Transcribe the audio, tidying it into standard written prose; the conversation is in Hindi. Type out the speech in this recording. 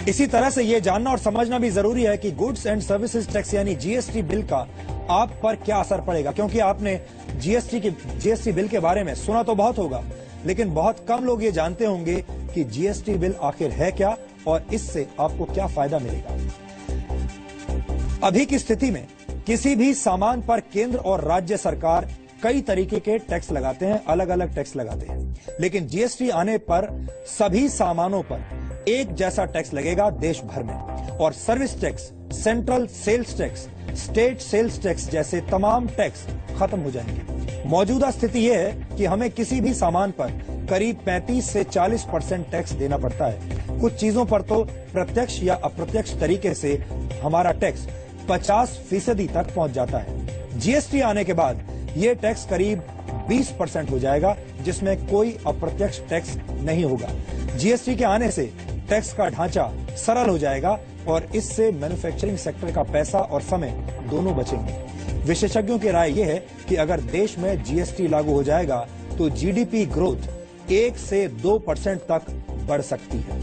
इसी तरह से यह जानना और समझना भी जरूरी है कि गुड्स एंड सर्विसेज टैक्स यानी जीएसटी बिल का आप पर क्या असर पड़ेगा, क्योंकि आपने जीएसटी बिल के बारे में सुना तो बहुत होगा, लेकिन बहुत कम लोग ये जानते होंगे कि जीएसटी बिल आखिर है क्या और इससे आपको क्या फायदा मिलेगा। अभी की स्थिति में किसी भी सामान पर केंद्र और राज्य सरकार कई तरीके के टैक्स लगाते हैं, अलग अलग टैक्स लगाते हैं, लेकिन जीएसटी आने पर सभी सामानों पर एक जैसा टैक्स लगेगा देश भर में, और service tax, central sales tax, state sales tax जैसे तमाम टैक्स खत्म हो जाएंगे। मौजूदा स्थिति यह है कि हमें किसी भी सामान पर करीब 35 से 40% टैक्स देना पड़ता है। कुछ चीजों पर तो प्रत्यक्ष या अप्रत्यक्ष तरीके से हमारा टैक्स 50% तक पहुंच जाता है। जीएसटी आने के बाद ये टैक्स करीब 20% हो जाएगा, जिसमें कोई अप्रत्यक्ष टैक्स नहीं होगा। जीएसटी के आने से टैक्स का ढांचा सरल हो जाएगा और इससे मैन्युफैक्चरिंग सेक्टर का पैसा और समय दोनों बचेंगे। विशेषज्ञों की राय यह है कि अगर देश में जीएसटी लागू हो जाएगा तो जीडीपी ग्रोथ 1 से 2% तक बढ़ सकती है।